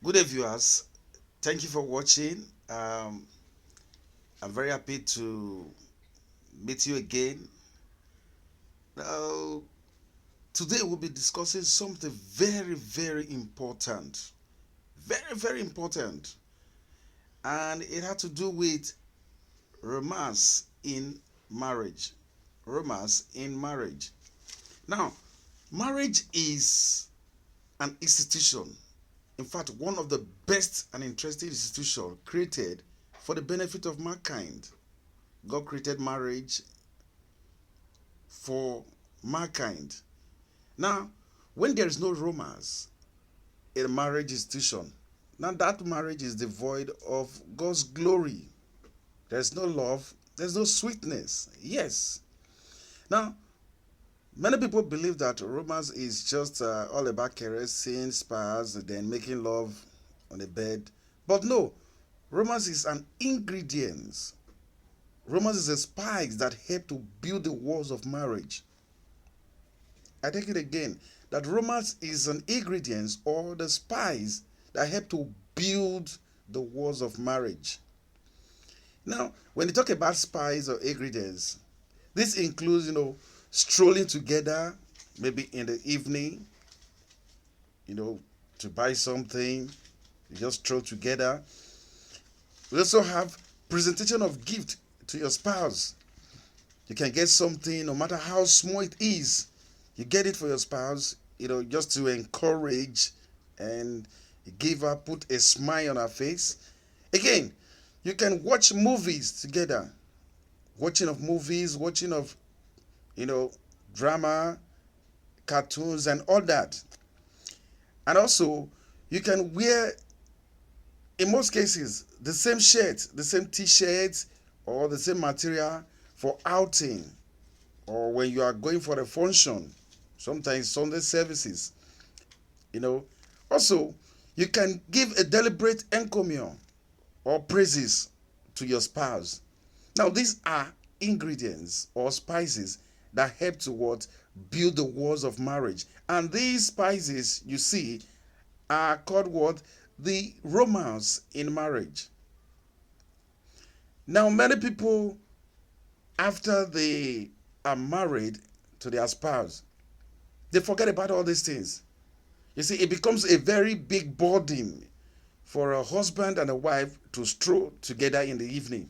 Good day, viewers. Thank you for watching. I'm very happy to meet you again. Now, today we'll be discussing something very, very important. Very, very important. And it had to do with romance in marriage. Romance in marriage. Now, marriage is an institution. In fact, one of the best and interesting institutions created for the benefit of mankind. God created marriage for mankind. Now, when there is no romance in a marriage institution, now that marriage is devoid of God's glory. There's no love, there's no sweetness. Yes. Now, many people believe that romance is just all about caressing, spas, then making love on the bed. But no, romance is an ingredient. Romance is a spice that help to build the walls of marriage. I take it again that romance is an ingredient or the spice that help to build the walls of marriage. Now, when you talk about spice or ingredients, this includes, strolling together, maybe in the evening, to buy something, you just stroll together. We also have presentation of gift to your spouse. You can get something, no matter how small it is, you get it for your spouse, just to encourage and give her, put a smile on her face. Again, you can watch movies together. Watching of movies, watching of, drama, cartoons, and all that. And also, you can wear, in most cases, the same shirt, the same t-shirt, or the same material for outing, or when you are going for a function, sometimes Sunday services. Also, you can give a deliberate encomium or praises to your spouse. Now, these are ingredients or spices that help to what build the walls of marriage. And these spices, you see, are called what? The romance in marriage. Now, many people, after they are married to their spouse, they forget about all these things. You see, it becomes a very big burden for a husband and a wife to stroll together in the evening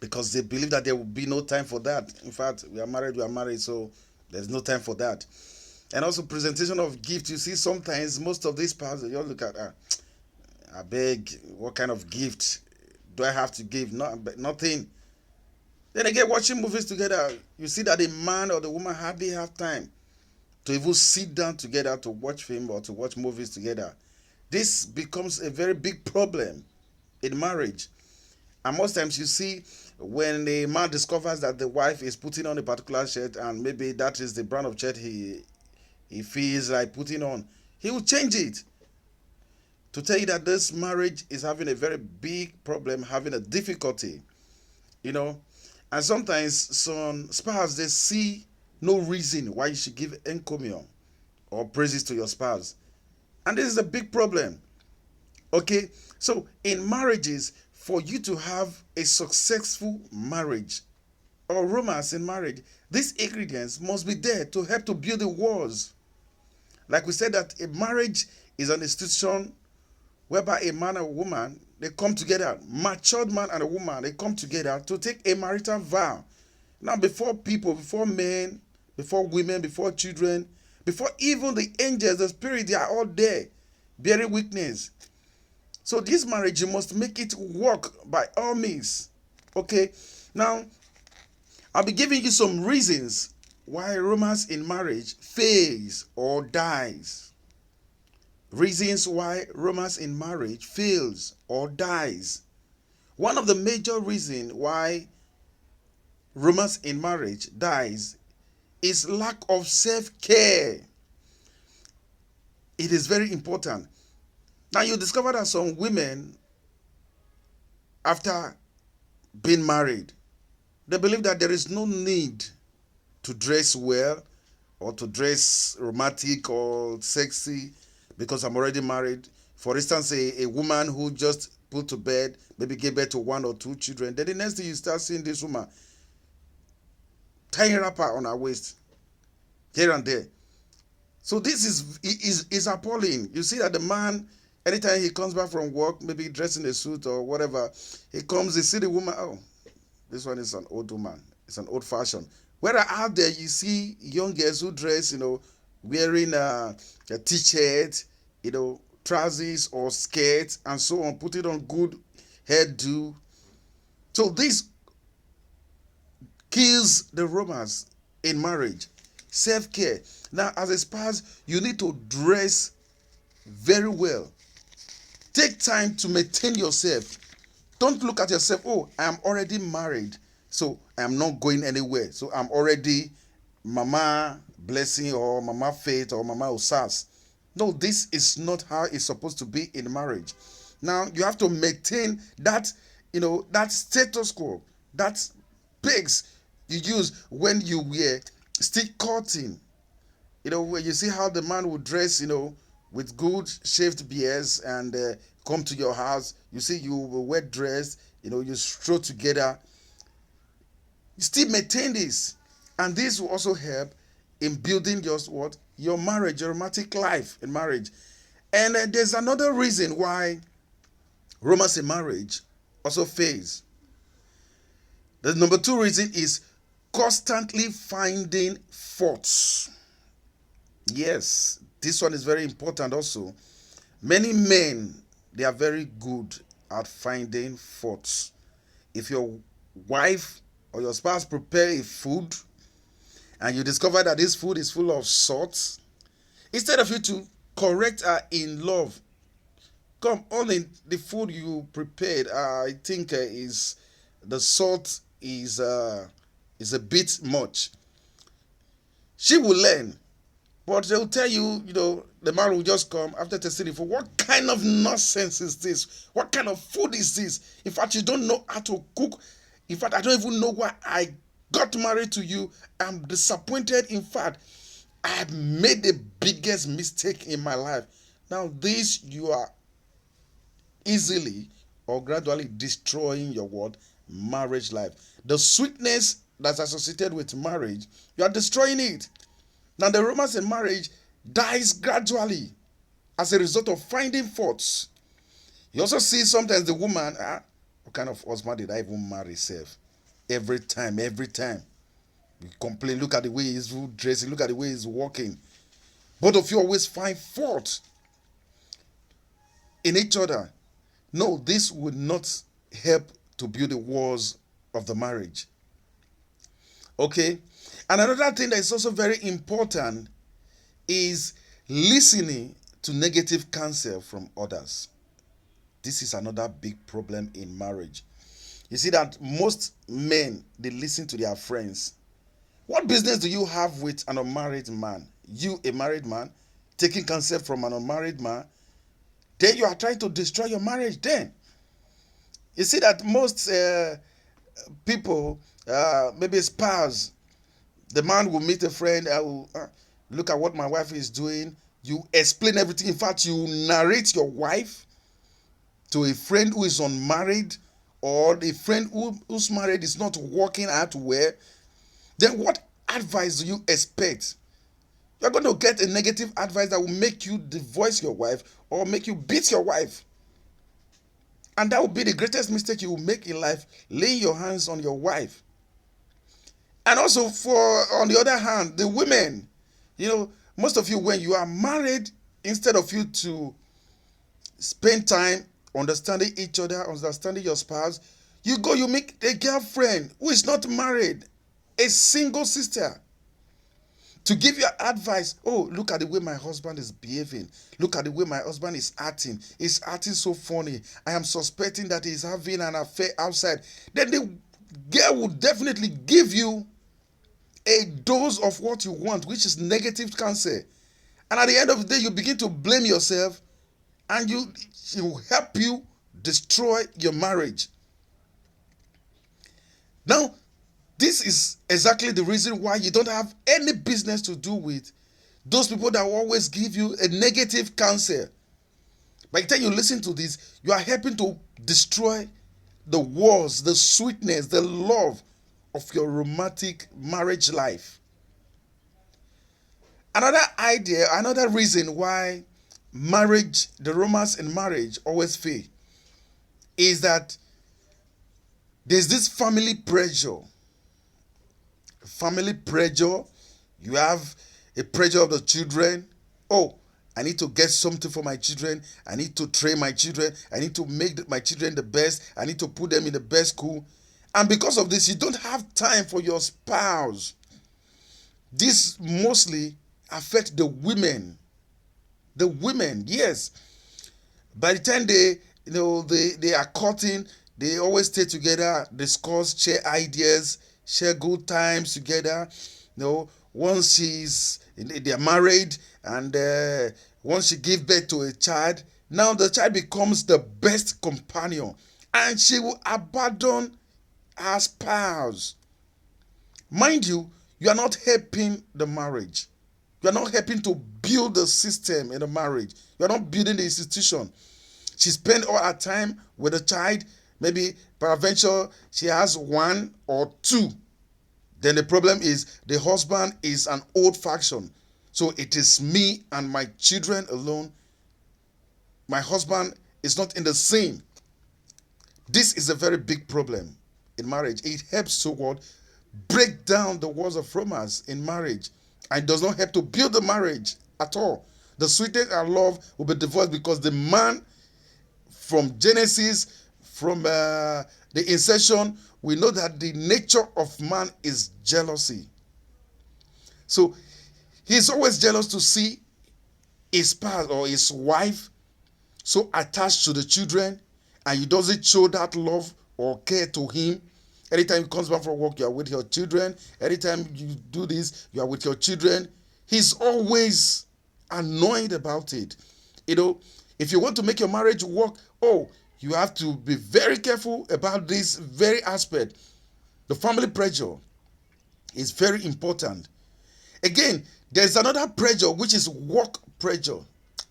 because they believe that there will be no time for that. In fact, we are married, so there's no time for that. And also presentation of gift. You see, sometimes most of these parents, they just look at, I beg, what kind of gift do I have to give? Nothing. Then again, watching movies together, you see that the man or the woman hardly have time to even sit down together to watch film or to watch movies together. This becomes a very big problem in marriage. And most times you see when a man discovers that the wife is putting on a particular shirt and maybe that is the brand of shirt he feels like putting on, he will change it. To tell you that this marriage is having a very big problem, having a difficulty, you know. And sometimes some spouse, they see no reason why you should give encomium or praises to your spouse. And this is a big problem. Okay? So in marriages, for you to have a successful marriage or romance in marriage, these ingredients must be there to help to build the walls. Like we said that a marriage is an institution whereby a man and a woman, they come together, matured man and a woman, they come together to take a marital vow. Now, before people, before men, before women, before children, before even the angels, the spirit, they are all there, bearing witness. So this marriage, you must make it work by all means. Okay? Now, I'll be giving you some reasons why romance in marriage fails or dies. Reasons why romance in marriage fails or dies. One of the major reasons why romance in marriage dies is lack of self-care. It is very important. Now you discover that some women, after being married, they believe that there is no need to dress well or to dress romantic or sexy because I'm already married. For instance, a woman who just put to bed, maybe gave birth to 1 or 2 children, then the next thing you start seeing this woman tying wrapper on her waist here and there. So this is appalling. You see that the man, anytime he comes back from work, maybe dressed in a suit or whatever, he comes, he see the woman, oh, this one is an old woman. It's an old fashioned. Whereas out there you see young girls who dress, wearing a t-shirt, trousers or skirts and so on, put it on good hairdo. So this kills the romance in marriage. Self-care. Now, as a spouse, you need to dress very well. Take time to maintain yourself. Don't look at yourself, oh, I am already married, so I am not going anywhere. So I'm already Mama Blessing or Mama Faith or Mama Osas. No, this is not how it's supposed to be in marriage. Now, you have to maintain that, that status quo, that pegs you use when you wear stick cutting. Where you see how the man would dress, with good shaved beards and come to your house. You see, you will wear dress, you stroll together. You still maintain this. And this will also help in building your marriage, your romantic life in marriage. And there's another reason why romance in marriage also fails. The number 2 reason is constantly finding faults. Yes, this one is very important also. Many men, they are very good at finding faults. If your wife or your spouse prepare a food and you discover that this food is full of salt, instead of you to correct her in love, come on, in the food you prepared, I think is the salt is a bit much. She will learn, but they will tell you, the man will just come after tasting the food. What kind of nonsense is this? What kind of food is this? In fact, you don't know how to cook. In fact, I don't even know why I got married to you. I'm disappointed. In fact, I have made the biggest mistake in my life. Now, this, you are easily or gradually destroying your marriage life. The sweetness that's associated with marriage, you are destroying it. Now, the romance in marriage dies gradually as a result of finding faults. You also see sometimes the woman, what kind of husband did I even marry, self? Every time. You complain, look at the way he's dressing, look at the way he's walking. Both of you always find fault in each other. No, this would not help to build the walls of the marriage. Okay? And another thing that is also very important is listening to negative counsel from others. This is another big problem in marriage. You see that most men, they listen to their friends. What business do you have with an unmarried man? You, a married man, taking counsel from an unmarried man, then you are trying to destroy your marriage then. You see that most people, maybe a spouse, the man will meet a friend, look at what my wife is doing. You explain everything. In fact, you narrate your wife to a friend who is unmarried, or the friend who's married is not working out well. Then what advice do you expect? You're going to get a negative advice that will make you divorce your wife or make you beat your wife. And that will be the greatest mistake you will make in life, laying your hands on your wife. And also, on the other hand, the women, most of you, when you are married, instead of you to spend time understanding each other, understanding your spouse, you make a girlfriend who is not married, a single sister, to give you advice. Oh, look at the way my husband is behaving. Look at the way my husband is acting. He's acting so funny. I am suspecting that he's having an affair outside. Then the girl will definitely give you a dose of what you want, which is negative counsel. And at the end of the day, you begin to blame yourself, and it will help you destroy your marriage. Now, this is exactly the reason why you don't have any business to do with those people that will always give you a negative counsel. By the time you listen to this, you are helping to destroy the walls, the sweetness, the love of your romantic marriage life. Another idea, another reason why marriage, the romance in marriage always fail, is that there's this family pressure. Family pressure. You have a pressure of the children. Oh, I need to get something for my children. I need to train my children. I need to make my children the best. I need to put them in the best school. And because of this, you don't have time for your spouse. This mostly affect the women. The women, yes. By the time they are courting, they always stay together, discuss, share ideas, share good times together. Once they are married, and once she gives birth to a child, now the child becomes the best companion, and she will abandon her spouse. Mind you, you are not helping the marriage. You are not helping to build the system in the marriage. You are not building the institution. She spends all her time with the child. Maybe peradventure she has one or two. Then the problem is the husband is an old faction. So it is me and my children alone. My husband is not in the same. This is a very big problem in marriage. It helps to what? Break down the walls of romance in marriage. And does not help to build the marriage at all. The sweetness and love will be divorced because the man, from Genesis, from the inception, we know that the nature of man is jealousy. So he's always jealous to see his spouse or his wife so attached to the children, and he doesn't show that love or care to him. Anytime he comes back from work, you are with your children. Anytime you do this, you are with your children. He's always annoyed about it. If you want to make your marriage work, you have to be very careful about this very aspect. The family pressure is very important. Again, there's another pressure, which is work pressure.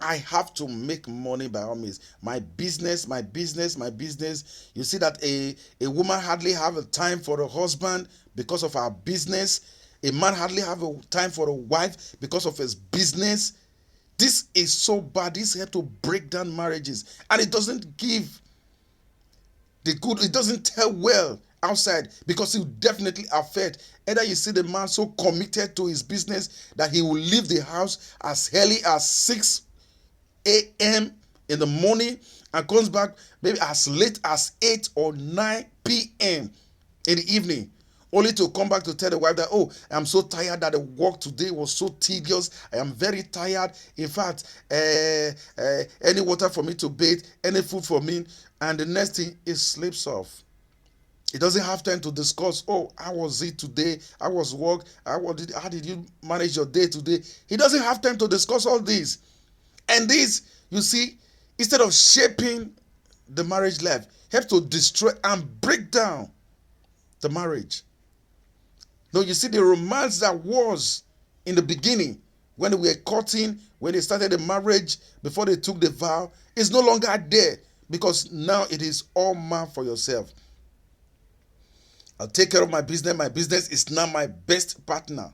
I have to make money by all means. My business, my business, my business. You see that a woman hardly have a time for a husband because of her business. A man hardly have a time for a wife because of his business. This is so bad. This helps to break down marriages. And it doesn't give the good, it doesn't tell well outside, because it will definitely affect. Either you see the man so committed to his business that he will leave the house as early as 6 a.m. in the morning and comes back maybe as late as 8 or 9 p.m. in the evening, only to come back to tell the wife that, I'm so tired, that the work today was so tedious. I am very tired. In fact, any water for me to bathe, any food for me, and the next thing, it sleeps off. He doesn't have time to discuss, how was it today? How was work? How did you manage your day today? He doesn't have time to discuss all this. And this, you see, instead of shaping the marriage life, helps to destroy and break down the marriage. Now, you see, the romance that was in the beginning, when they were courting, when they started the marriage, before they took the vow, is no longer there, because now it is all man for yourself. I'll take care of my business. My business is now my best partner.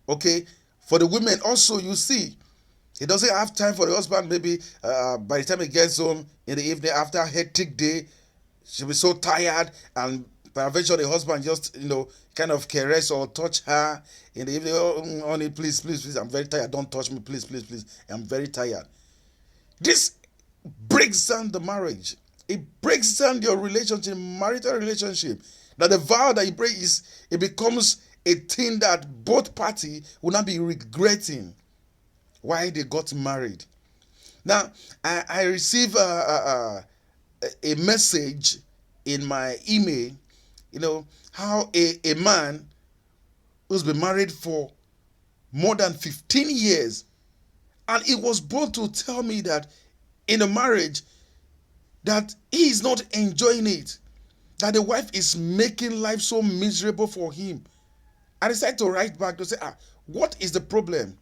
Okay? For the women also, you see, he doesn't have time for the husband. Maybe by the time he gets home in the evening after a hectic day, she'll be so tired, and eventually the husband just, kind of caress or touch her in the evening. Honey, please, please, please, I'm very tired. Don't touch me, please, please, please. I'm very tired. This breaks down the marriage. It breaks down your relationship, marital relationship. That the vow that you break it becomes a thing that both parties will not be regretting why they got married. Now, I receive a message in my email, how a man who's been married for more than 15 years, and it was bold to tell me that in a marriage that he is not enjoying it, that the wife is making life so miserable for him. I decided to write back to say, what is the problem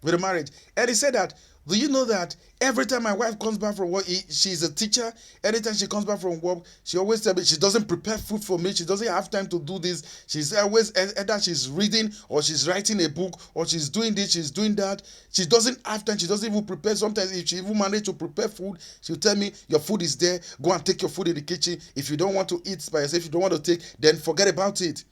with the marriage? And he said that Do you know that every time my wife comes back from work, she's a teacher. Anytime she comes back from work, she always tells me she doesn't prepare food for me. She doesn't have time to do this. She's always either she's reading or she's writing a book or she's doing this, she's doing that. She doesn't have time. She doesn't even prepare. Sometimes if she even manages to prepare food, she'll tell me your food is there. Go and take your food in the kitchen. If you don't want to eat by yourself, if you don't want to take, then forget about it.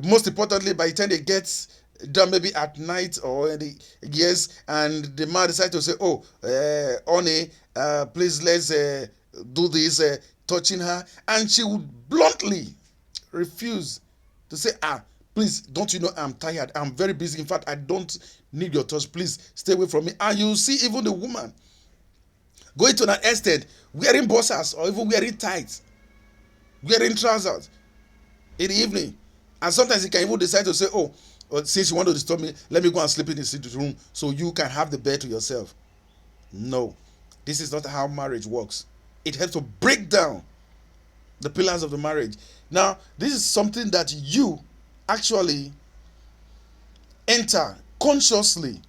Most importantly, by the time they get done, maybe at night or in the years, and the man decides to say, "Oh, honey, please let's do this," touching her, and she would bluntly refuse to say, please, don't you know I'm tired? I'm very busy. In fact, I don't need your touch. Please stay away from me. And you see, even the woman going to an extent, wearing boxers or even wearing tights, wearing trousers in the evening. And sometimes he can even decide to say, since you want to disturb me, let me go and sleep in the sitting room so you can have the bed to yourself. No, this is not how marriage works. It helps to break down the pillars of the marriage. Now, this is something that you actually enter consciously.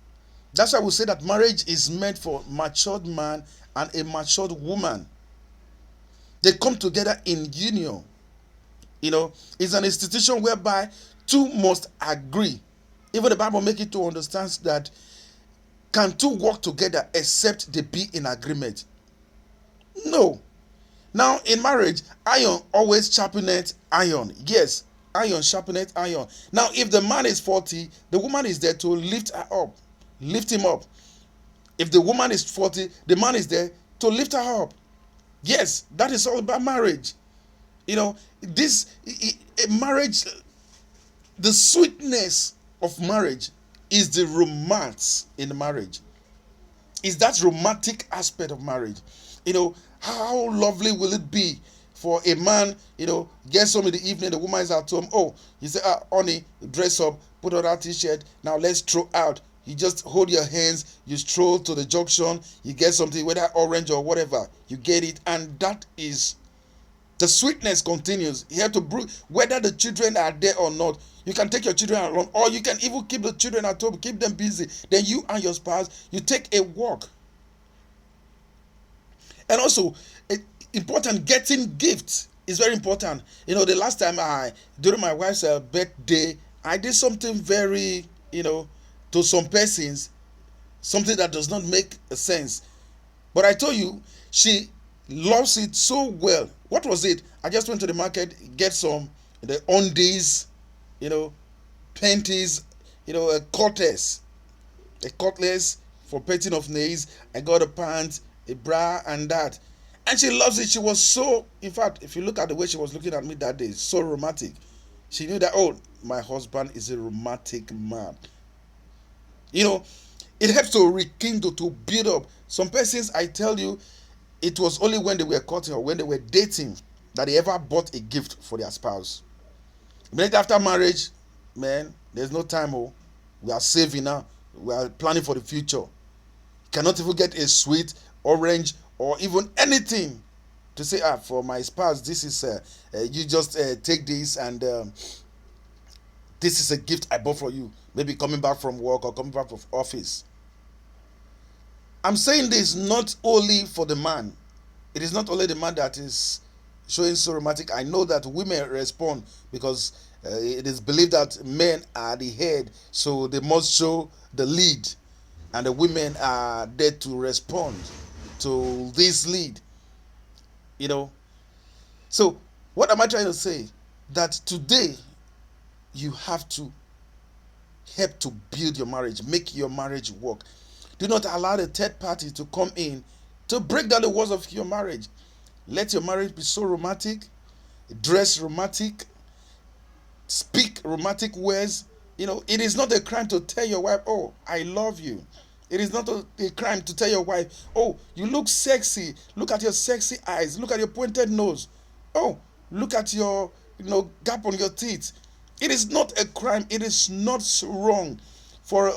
That's why we say that marriage is meant for matured man and a matured woman. They come together in union. It's an institution whereby two must agree. Even the Bible makes it to understand that can two work together except they be in agreement? No. Now in marriage, iron always sharpeneth iron. Yes, iron sharpeneth iron. Now if the man is 40, the woman is there to lift her up, lift him up. If the woman is 40, the man is there to lift her up. Yes, that is all about marriage. This marriage, the sweetness of marriage is the romance in marriage. Is that romantic aspect of marriage. How lovely will it be for a man, gets home in the evening, the woman is at home. Oh, you say, honey, dress up, put on that t-shirt, now let's throw out. You just hold your hands, you stroll to the junction, you get something, whether orange or whatever, you get it, and that is the sweetness continues. You have to whether the children are there or not. You can take your children along, or you can even keep the children at home, keep them busy. Then you and your spouse, you take a walk. And also, important, getting gifts is very important. The last time during my wife's birthday, I did something very, to some persons, something that does not make sense. But I told you, she loves it so well. What was it? I just went to the market, get some the undies, panties, a cutlass for painting of nails. I got a pants, a bra, and that. And she loves it. She was so, in fact, if you look at the way she was looking at me that day, so romantic. She knew that, my husband is a romantic man. It helps to rekindle, to build up. Some persons, I tell you, it was only when they were courting or when they were dating that they ever bought a gift for their spouse. Immediately after marriage, man, there's no time. We are saving now. We are planning for the future. You cannot even get a sweet orange or even anything to say, for my spouse, this is, you just take this and this is a gift I bought for you. Maybe coming back from work or coming back from office. I'm saying this not only for the man. It is not only the man that is showing so romantic. I know that women respond because it is believed that men are the head, so they must show the lead, and the women are there to respond to this lead. So what am I trying to say? That today you have to help to build your marriage, make your marriage work. Do not allow the third party to come in to break down the walls of your marriage. Let your marriage be so romantic, dress romantic, speak romantic words. It is not a crime to tell your wife, I love you. It is not a crime to tell your wife, you look sexy. Look at your sexy eyes. Look at your pointed nose. Look at your, gap on your teeth. It is not a crime. It is not wrong for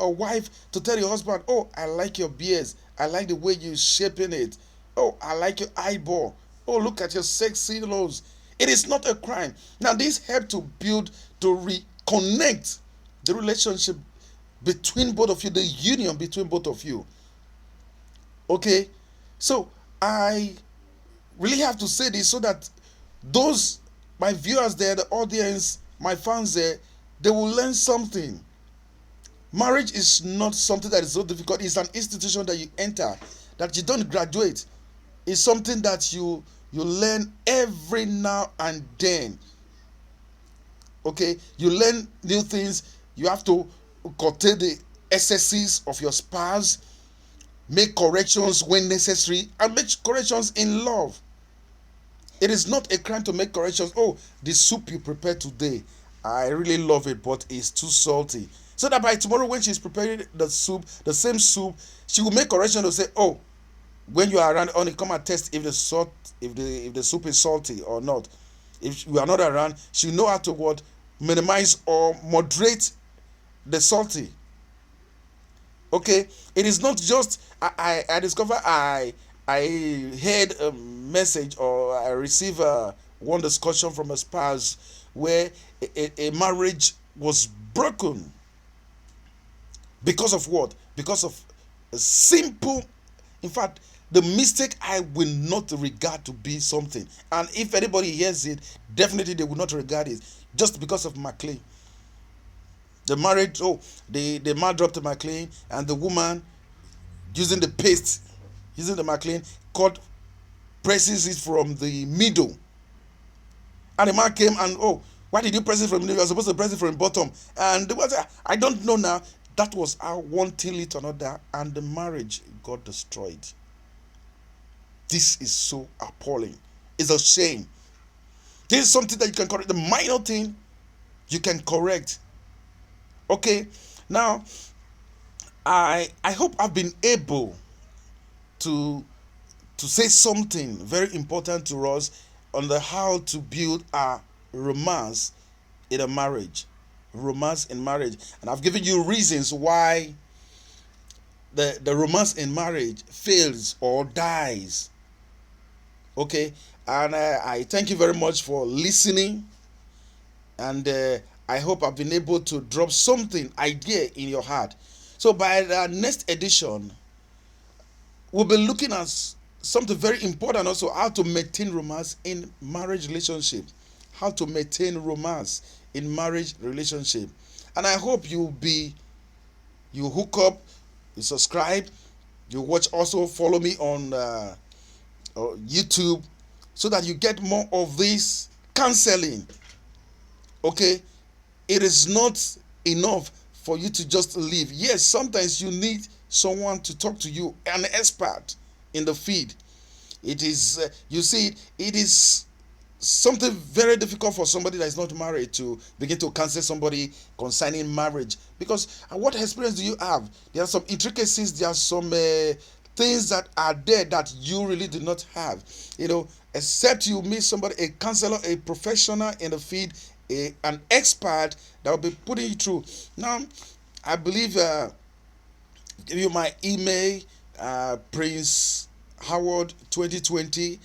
a wife to tell your husband, I like your beard. I like the way you're shaping it. I like your eyeball. Look at your sexy nose. It is not a crime. Now, this helps to build, to reconnect the relationship between both of you, the union between both of you. Okay, so I really have to say this so that those, my viewers there, the audience, my fans there, they will learn something. Marriage is not something that is so difficult. It's an institution that you enter, that you don't graduate. It's something that you learn every now and then. Okay, you learn new things. You have to curtail the excesses of your spouse, make corrections when necessary, and make corrections in love. It is not a crime to make corrections. Oh, the soup you prepared today, I really love it, but it's too salty. So that by tomorrow, when she's preparing the soup, the same soup, she will make correction to say, "Oh, when you are around, only come and test if the salt, if the soup is salty or not." If you are not around, she know how to what, minimize or moderate the salty. Okay, it is not just I discover I heard a message, or I receive one discussion from a spouse where a marriage was broken because of what? Because of a simple, in fact, the mistake I will not regard to be something, and if anybody hears it, definitely they will not regard it, just because of McLean. The marriage, oh, the man dropped the McLean, and the woman, using the paste, using the McLean, cut, presses it from the middle. And the man came and, oh, why did you press it from the middle? You're supposed to press it from the bottom. And the was, I don't know now. That was how one thing led to another, and the marriage got destroyed. This is so appalling. It's a shame. This is something that you can correct. The minor thing you can correct. Okay, now I hope I've been able to say something very important to us on the how to build a romance in a marriage. Romance in marriage. And I've given you reasons why the romance in marriage fails or dies. Okay, and I thank you very much for listening, and I hope I've been able to drop something, idea in your heart. So by the next edition, we'll be looking at something very important also, how to maintain romance in marriage relationship. How to maintain romance in marriage relationship. And I hope you hook up, you subscribe, you watch, also follow me on YouTube, so that you get more of this counseling. Okay, it is not enough for you to just live. Yes, sometimes you need someone to talk to you, an expert in the field. It is, you see, it is something very difficult for somebody that is not married to begin to counsel somebody concerning marriage, because what experience do you have? There are some intricacies, there are some things that are there that you really do not have, except you meet somebody, a counselor, a professional in the field, an expert that will be putting you through. Now I believe, give you my email, Prince Howard 2020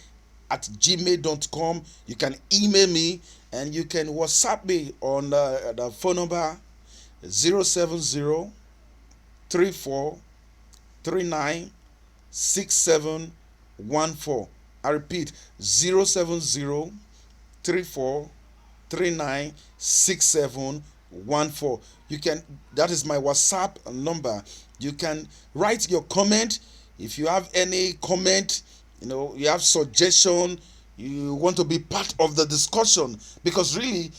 at gmail.com. You can email me, and you can WhatsApp me on the phone number 070 34 39 6714. I repeat, 070 34 39 6714. You can, that is my WhatsApp number. You can write your comment. If you have any comment, you have suggestion, you want to be part of the discussion, because really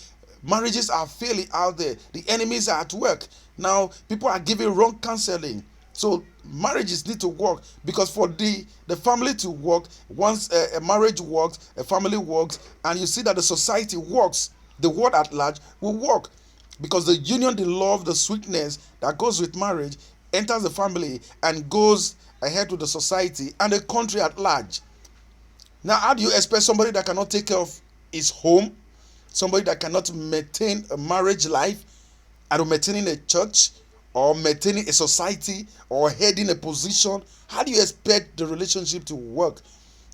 marriages are failing out there. The enemies are at work. Now people are giving wrong counseling. So marriages need to work, because for the family to work, once a marriage works, a family works, and you see that the society works, the world at large will work, because the union, the love, the sweetness that goes with marriage enters the family and goes ahead to the society and the country at large. Now, how do you expect somebody that cannot take care of his home, somebody that cannot maintain a marriage life, and maintaining a church, or maintaining a society, or heading a position, how do you expect the relationship to work?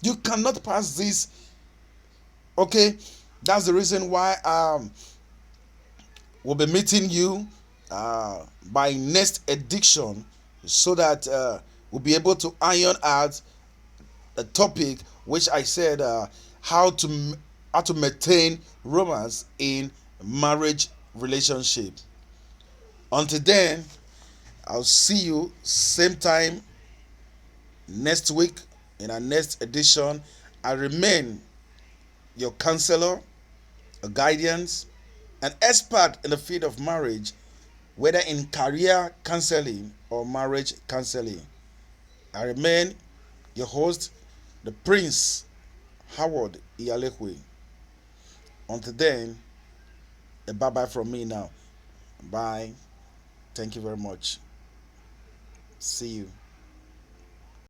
You cannot pass this. Okay, that's the reason why we'll be meeting you by next edition, so that we'll be able to iron out the topic which I said, how to maintain romance in marriage relationship. Until then, I'll see you same time next week in our next edition. I remain your counselor, a guidance, an expert in the field of marriage, whether in career counseling or marriage counseling. I remain your host, the Prince Howard Iyalekwe. Until then, a bye bye from me now. Bye. Thank you very much. See you.